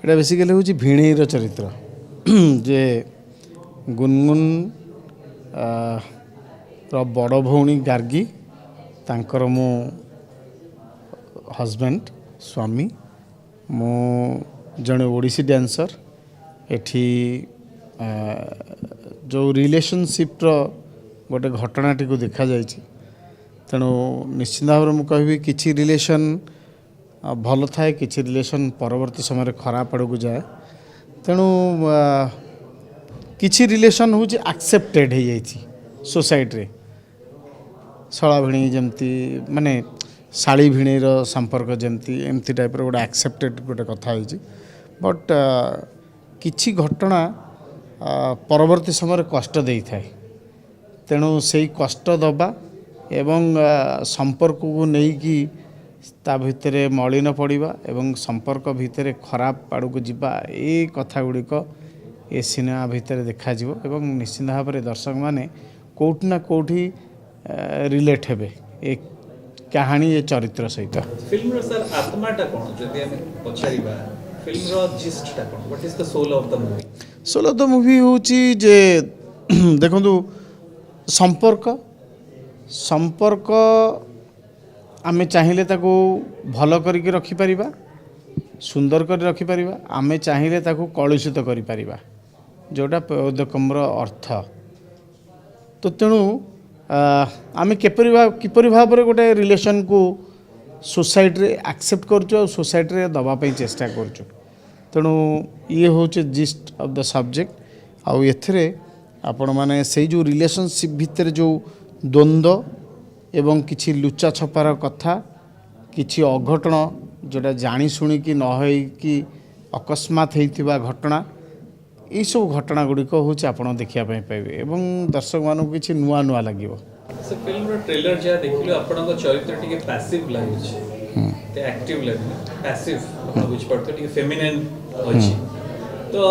এটা বেসিক্যালি হচ্ছে ভিণেইর চরিত্র যে গুনগুন বড় ভৌणी গার্গী ତାଙ୍କର ମୁଁ ହଜବେଣ୍ଡ ସ୍ୱାମୀ ମୁଁ ଜଣେ ଓଡ଼ିଶୀ ଡ୍ୟାନ୍ସର ଏଠି ଯେଉଁ ରିଲେସନସିପ୍ର ଗୋଟେ ଘଟଣାଟିକୁ ଦେଖାଯାଇଛି ତେଣୁ ନିଶ୍ଚିତ ଭାବରେ ମୁଁ କହିବି କିଛି ରିଲେସନ୍ ଭଲ ଥାଏ କିଛି ରିଲେସନ୍ ପରବର୍ତ୍ତୀ ସମୟରେ ଖରାପ ଆଡ଼କୁ ଯାଏ ତେଣୁ କିଛି ରିଲେସନ୍ ହେଉଛି ଆକ୍ସେପ୍ଟେଡ଼ ହେଇଯାଇଛି ସୋସାଇଟିରେ ଶଳା ଭିଣେଇ ଯେମିତି ମାନେ ଶାଳୀ ଭିଣେଇର ସମ୍ପର୍କ ଯେମିତି ଏମିତି ଟାଇପ୍ର ଗୋଟେ ଆକ୍ସେପ୍ଟେଡ଼ ଗୋଟେ କଥା ହେଇଛି ବଟ୍ କିଛି ଘଟଣା ପରବର୍ତ୍ତୀ ସମୟରେ କଷ୍ଟ ଦେଇଥାଏ ତେଣୁ ସେଇ କଷ୍ଟ ଦେବା ଏବଂ ସମ୍ପର୍କକୁ ନେଇକି ତା ଭିତରେ ମଳିନ ପଡ଼ିବା ଏବଂ ସମ୍ପର୍କ ଭିତରେ ଖରାପ ଆଡ଼କୁ ଯିବା ଏ କଥା ଗୁଡ଼ିକ ଏ ସିନେମା ଭିତରେ ଦେଖାଯିବ ଏବଂ ନିଶ୍ଚିତ ଭାବରେ ଦର୍ଶକମାନେ କେଉଁଠି ନା କେଉଁଠି रिलेट हेबे एक कहानी ये चरित्र सहित फिल्म रो सर आत्माटा कोन जदि हम पछारीबा फिल्म रो जिस्टटा कोन what is the soul of the movie soul of the movie होची जे देखंतु संपर्क संपर्क आमे चाहिले ताको भलो करिके रखि परिबा सुंदर करि रखि परिबा आमे चाहिले ताको कलुषित करि परिबा जोटा पदकमर अर्थ तो तेणु आमे किपरि भाव गोटे रिलेशन को सोसाइटी रे एक्सेप्ट करछु सोसाइटी रे दबा पई चेष्टा करछु तेणु ये होचे जिस्ट ऑफ द सब्जेक्ट आउ एथरे आपण माने से जो रिलेशनशिप भितर जो द्वंद्व एवं किछि लुचा छपार कथा किछि अघटन जोटा जानी शुणी कि न होई कि अकस्मात हेतिबा घटना ये सब घटना गुड़िक हूँ आप देखा पाइबे एवं दर्शक मान किसी नुआ नुआ लगे फिल्म ट्रेलर जहाँ देखिलु आपनक चरित्र टिके पैसिव लागुछि ते एक्टिव लागुनि पैसिव आपण बुझ पड़तो टिके फेमिनिन अछि तो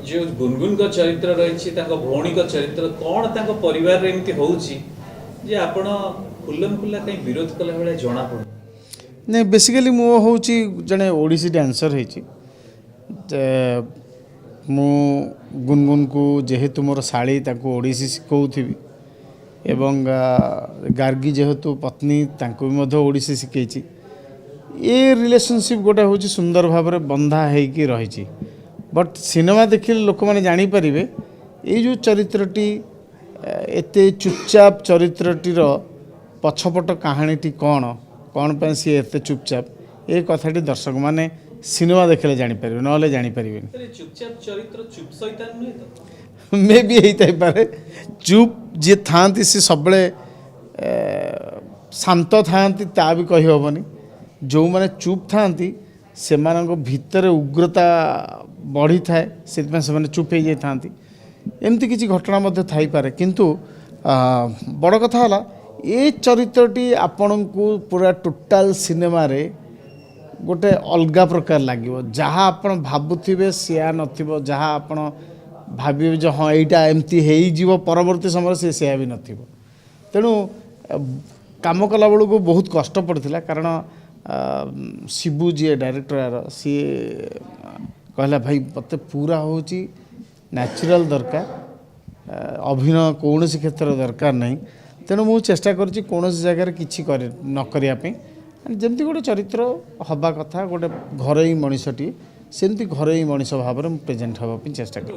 जो गुनगुन को चरित्र रहिछि ताको भौणी को चरित्र कोन ताको परिवार रे एमति होउछि जे आपण खुल्लम खुल्ला कहीं विरोध कला बेले जणा पड़ नै बेसिकली मो होउछि जने ओडिसी डांसर हेछि मु गुनगुन को जेहेतु मोर शाड़ी ताको ओडिसी शिखौथिबी एवं गार्गी जेहेतु पत्नी ताको भी मध्य ओडिसी शिखैछि ये रिलेशनशिप गोटे हूँ सुंदर भाव में बंधा होगी रही बट सिनेमा देखिले लोक मैंने जानी पारिबे ये जो चरित्रटी एते चुपचाप चरित्रटीर पछपट कहानीटी कौन कौन पे सी एते चुपचाप ये कथाटी दर्शक माने सिनेमा देखले जानी पारिबे नले जानी पारिबे चुपचाप चरित्र चुप शैतान नुहे तो मे भी हेई पारे चुप जे थांती से सबले शांत थांती ता भी कहि होबनी जो माने चुप थांती से मानक भितर उग्रता बढ़ी थाए से माने चुप हो जाई थांती एमती किसी घटना मध्य थाई पारे किंतु बड़ कथा हला ए चरित्रटी आपन को पूरा टोटल सिनेमा रे गोटे अलगा प्रकार लगे जहाँ आप भावुवे सिया नथिबो जहाँ आप भावे जो हाँ यहाँ एमती हो परवर्ती समय से सिया भी नथिबो तेणु काम कला बेलू को बहुत कष्ट पड़ता कारण शिबू जी डायरेक्टर सी कहला भाई मत पूरा हूँ नेचुरल दरकार अभिनय कौन क्षेत्र दरकार नहीं तेणु मुझे चेष्टा करुँच कौन जगार किसी न करने जमती गोटे चरित्र हवा कथा गोटे घरोई मनीषटी सेमती घरोई मनीष भाव में प्रेजेंट हाँपी चेष्टा कर।